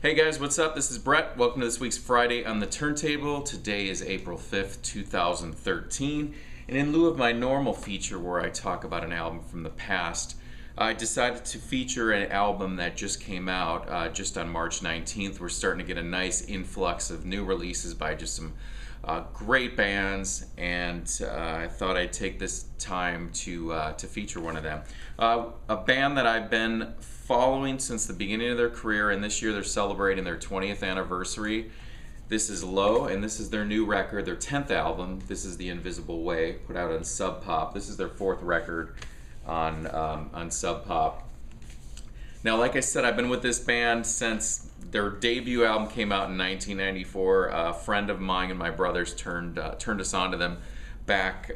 Hey guys, what's up? This is Bret. Welcome to this week's Friday on the Turntable. Today is April 5th, 2013. And in lieu of my normal feature where I talk about an album from the past, I decided to feature an album that just came out just on March 19th. We're starting to get a nice influx of new releases by just some great bands, and I thought I'd take this time to feature one of them. A band that I've been following since the beginning of their career, and this year they're celebrating their 20th anniversary. This is Low, and this is their new record, their 10th album. This is The Invisible Way, put out on Sub Pop. This is their 4th record on Sub Pop. Now, like I said, I've been with this band since their debut album came out in 1994. A friend of mine and my brothers turned us on to them back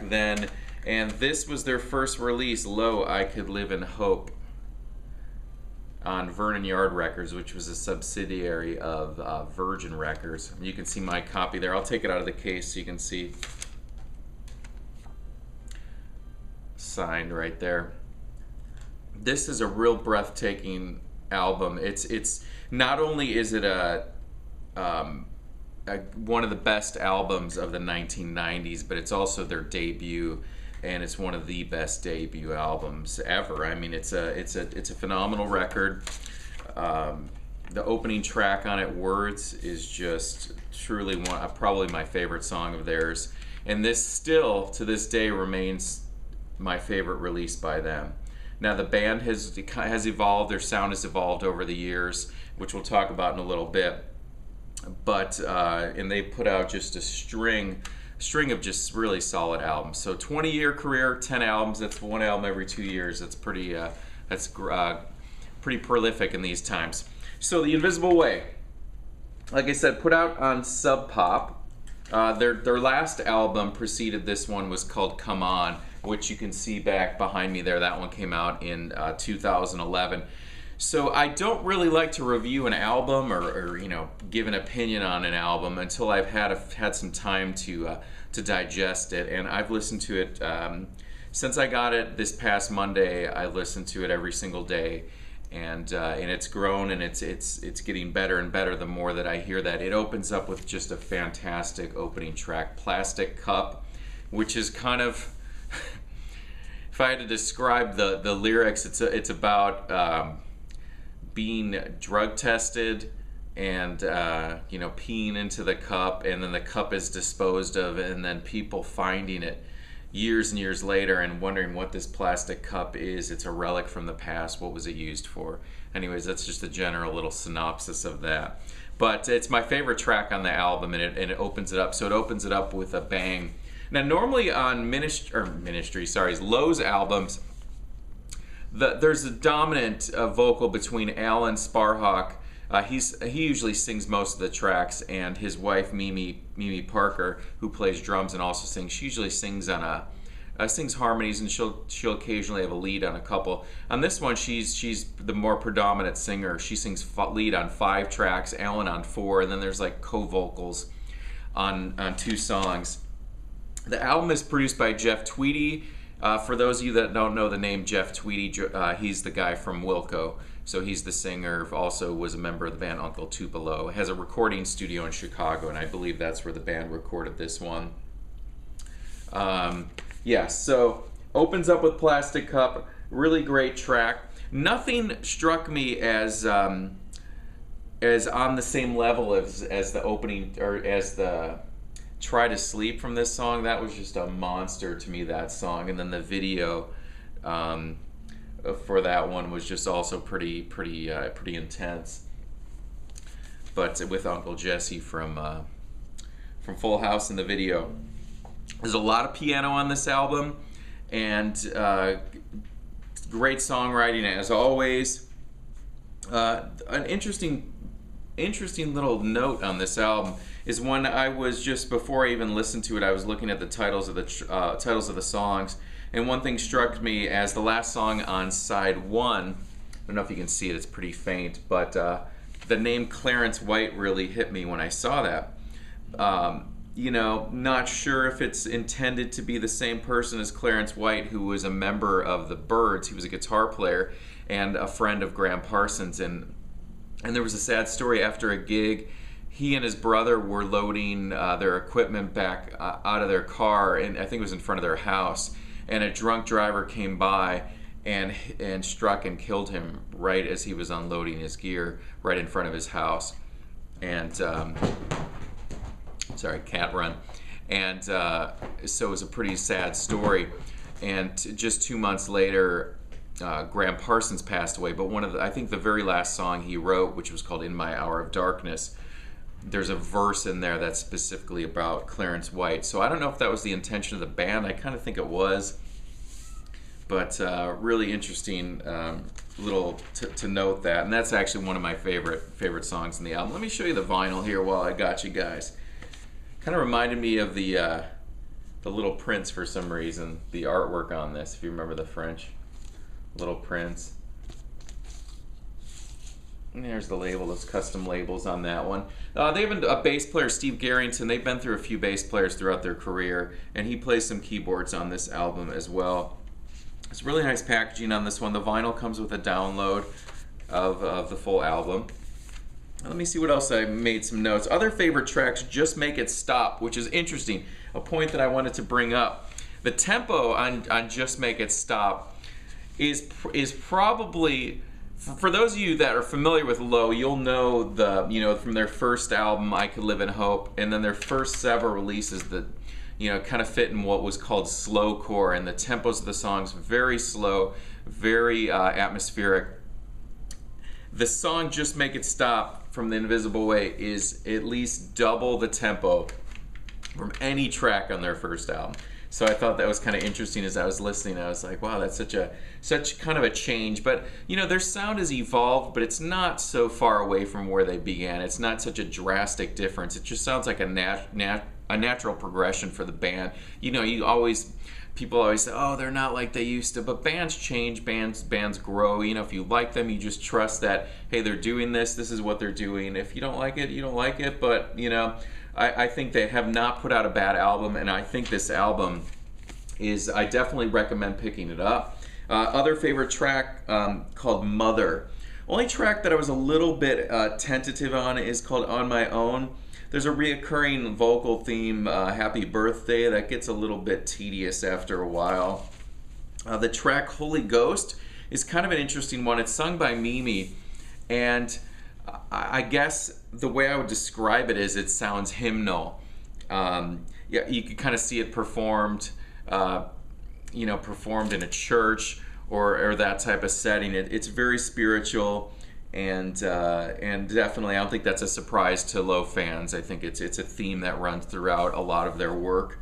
then, and this was their first release, Low, I Could Live in Hope, on Vernon Yard Records, which was a subsidiary of Virgin Records. You can see my copy there. I'll take it out of the case so you can see. Signed right there. This is a real breathtaking album. It's not only is it one of the best albums of the 1990s, but it's also their debut, and it's one of the best debut albums ever. I mean, it's a phenomenal record. The opening track on it, Words, is just truly probably my favorite song of theirs, and this still to this day remains my favorite release by them. Now, the band has evolved, their sound has evolved over the years, which we'll talk about in a little bit. But and they put out just a string of just really solid albums. So 20-year career, 10 albums. That's one album every 2 years. That's pretty prolific in these times. So The Invisible Way, like I said, put out on Sub Pop. Their last album preceded this one was called Come On, which you can see back behind me there. That one came out in 2011. So I don't really like to review an album or give an opinion on an album until I've had some time to digest it. And I've listened to it since I got it this past Monday. I listened to it every single day, and it's grown, and it's getting better and better the more that I hear that. It opens up with just a fantastic opening track, Plastic Cup, which is kind of if I had to describe the lyrics, it's about being drug tested and peeing into the cup, and then the cup is disposed of, and then people finding it years and years later and wondering what this plastic cup is. It's a relic from the past. What was it used for? Anyways, that's just a general little synopsis of that. But it's my favorite track on the album, and it opens it up. So it opens it up with a bang. Now, normally on Low's albums, there's a dominant vocal between Alan Sparhawk. He usually sings most of the tracks, and his wife Mimi Parker, who plays drums and also sings, she usually sings sings harmonies, and she'll occasionally have a lead on a couple. On this one, she's the more predominant singer. She sings lead on 5 tracks, Alan on 4, and then there's like co-vocals on 2 songs. The album is produced by Jeff Tweedy. For those of you that don't know the name Jeff Tweedy, he's the guy from Wilco. So he's the singer, also was a member of the band Uncle Tupelo. Has a recording studio in Chicago, and I believe that's where the band recorded this one. So opens up with Plastic Cup, really great track. Nothing struck me as on the same level as the opening, or as the Try to Sleep from this song. That was just a monster to me, that song. And then the video for that one was just also pretty intense. But with Uncle Jesse from Full House in the video. There's a lot of piano on this album, and great songwriting as always. An interesting little note on this album is when I was just before I even listened to it, I was looking at the titles of the songs, and one thing struck me as the last song on side 1. I don't know if you can see it; it's pretty faint, but the name Clarence White really hit me when I saw that. Not sure if it's intended to be the same person as Clarence White, who was a member of the Byrds. He was a guitar player and a friend of Graham Parsons, and And there was a sad story after a gig. He and his brother were loading their equipment back out of their car, and I think it was in front of their house. And a drunk driver came by and struck and killed him right as he was unloading his gear right in front of his house. And sorry, cat run. And so it was a pretty sad story. And just 2 months later, Graham Parsons passed away. But one of I think the very last song he wrote, which was called "In My Hour of Darkness," there's a verse in there that's specifically about Clarence White. So I don't know if that was the intention of the band. I kind of think it was. But really interesting little to note that. And that's actually one of my favorite songs in the album. Let me show you the vinyl here while I got you guys. Kind of reminded me of the Little Prince for some reason. The artwork on this, if you remember the French. Little Prince. And there's the label, those custom labels on that one. They have a bass player, Steve Garrington. They've been through a few bass players throughout their career, and he plays some keyboards on this album as well. It's really nice packaging on this one. The vinyl comes with a download of the full album. Let me see what else I made some notes. Other favorite tracks, Just Make It Stop, which is interesting. A point that I wanted to bring up. The tempo on Just Make It Stop is probably, for those of you that are familiar with Low, you'll know from their first album, I Could Live in Hope, and then their first several releases that kind of fit in what was called slowcore, and the tempos of the songs very slow, very atmospheric. The song Just Make It Stop from The Invisible Way is at least double the tempo from any track on their first album. So I thought that was kind of interesting as I was listening. I was like, wow, that's such kind of a change. But their sound has evolved, but it's not so far away from where they began. It's not such a drastic difference. It just sounds like a natural progression for the band. People always say, oh, they're not like they used to, but bands change, bands grow. If you like them, you just trust that, hey, they're doing this is what they're doing. If you don't like it, you don't like it, but I think they have not put out a bad album, and I think this album I definitely recommend picking it up. Other favorite track called Mother. Only track that I was a little bit tentative on is called On My Own. There's a reoccurring vocal theme, Happy Birthday, that gets a little bit tedious after a while. The track Holy Ghost is kind of an interesting one. It's sung by Mimi, and I guess the way I would describe it is it sounds hymnal. You could kind of see it performed in a church or that type of setting. It's very spiritual. And definitely, I don't think that's a surprise to Low fans. I think it's a theme that runs throughout a lot of their work.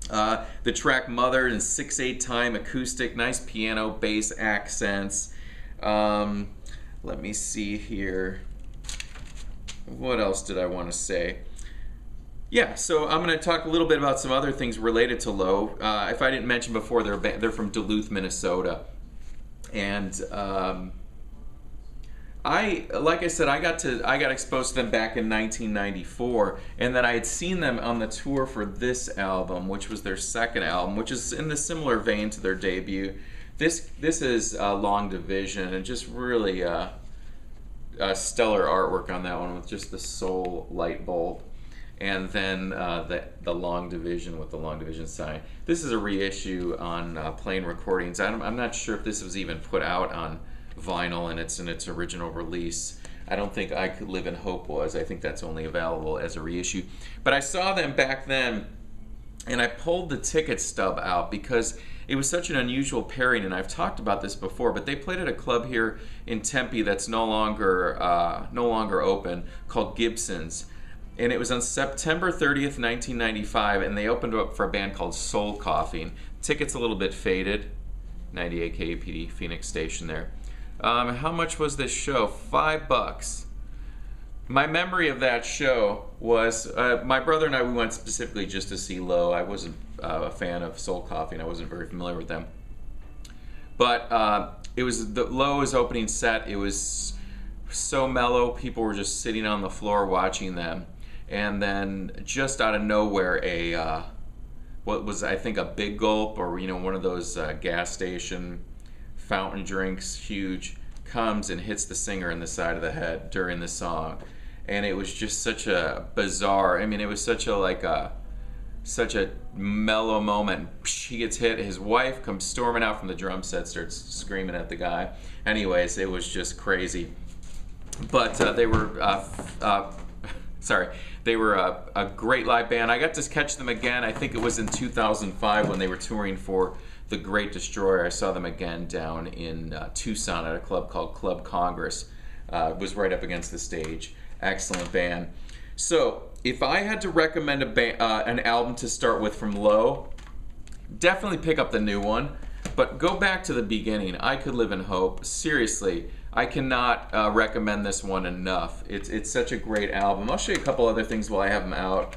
The track Mother in 6/8 time acoustic, nice piano, bass accents. Let me see here. What else did I want to say? Yeah, so I'm going to talk a little bit about some other things related to Low. If I didn't mention before, they're from Duluth, Minnesota, and like I said, I got exposed to them back in 1994, and then I had seen them on the tour for this album, which was their second album, which is in the similar vein to their debut. This is Long Division, and just really stellar artwork on that one with just the soul light bulb, and then the Long Division with the Long Division sign. This is a reissue on Plain Recordings. I'm not sure if this was even put out on vinyl and it's in its original release. I don't think I Could Live in Hope was. I think that's only available as a reissue. But I saw them back then, and I pulled the ticket stub out because it was such an unusual pairing, and I've talked about this before, but they played at a club here in Tempe that's no longer open, called Gibson's. And it was on September 30th, 1995, and they opened up for a band called Soul Coughing. Tickets a little bit faded. 98 KUPD Phoenix station there. How much was this show? $5. My memory of that show was my brother and I, we went specifically just to see Low. I wasn't a fan of Soul Coughing. I wasn't very familiar with them. But it was the Low's opening set. It was so mellow. People were just sitting on the floor watching them. And then just out of nowhere, what was, I think, a Big Gulp, or one of those gas station fountain drinks, huge, comes and hits the singer in the side of the head during the song. And it was just such a bizarre, I mean, it was such a mellow moment. He gets hit, his wife comes storming out from the drum set, starts screaming at the guy. Anyways, it was just crazy. But they were a great live band. I got to catch them again, I think it was in 2005 when they were touring for The Great Destroyer. I saw them again down in Tucson at a club called Club Congress. It was right up against the stage. Excellent band. So, if I had to recommend an album to start with from Low, definitely pick up the new one, but go back to the beginning. I Could Live in Hope. Seriously, I cannot recommend this one enough. It's such a great album. I'll show you a couple other things while I have them out.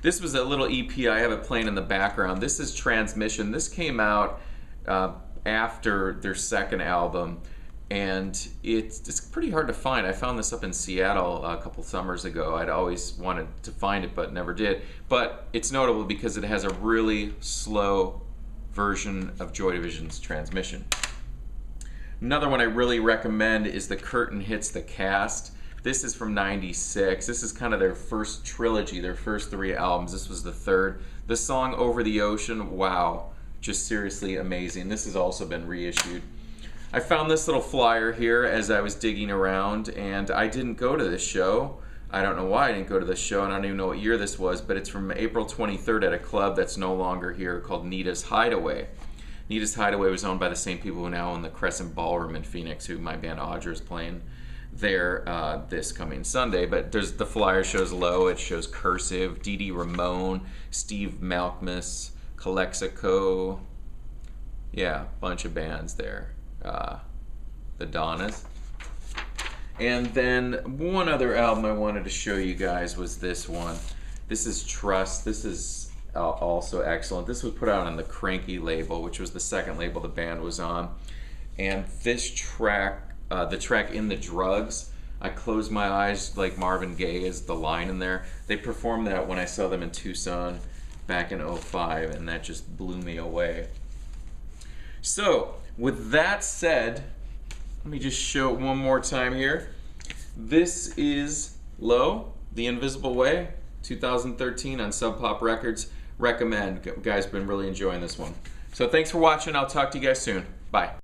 This was a little EP. I have it playing in the background. This is Transmission. This came out after their second album, and it's pretty hard to find. I found this up in Seattle a couple summers ago. I'd always wanted to find it but never did. But it's notable because it has a really slow version of Joy Division's Transmission. Another one I really recommend is The Curtain Hits the Cast. This is from '96. This is kind of their first trilogy, their first 3 albums. This was the third. The song Over the Ocean, wow, just seriously amazing. This has also been reissued. I found this little flyer here as I was digging around, and I didn't go to this show. I don't know why I didn't go to this show, and I don't even know what year this was, but it's from April 23rd at a club that's no longer here called Nita's Hideaway. Nita's Hideaway was owned by the same people who now own the Crescent Ballroom in Phoenix, who my band Audra is playing there this coming Sunday. But the flyer shows Low, it shows Cursive, Dee Dee Ramone, Steve Malkmus, Calexico, yeah, bunch of bands there. The Donnas. And then one other album I wanted to show you guys was this one. This is Trust. This is also excellent. This was put out on the Cranky label, which was the second label the band was on. And this track, the track In the Drugs, I Close My Eyes Like Marvin Gaye is the line in there. They performed that when I saw them in Tucson back in '05, and that just blew me away. So, with that said, let me just show it one more time here. This is Low, The Invisible Way, 2013 on Sub Pop Records. Recommend. Guys, been really enjoying this one. So thanks for watching. I'll talk to you guys soon. Bye.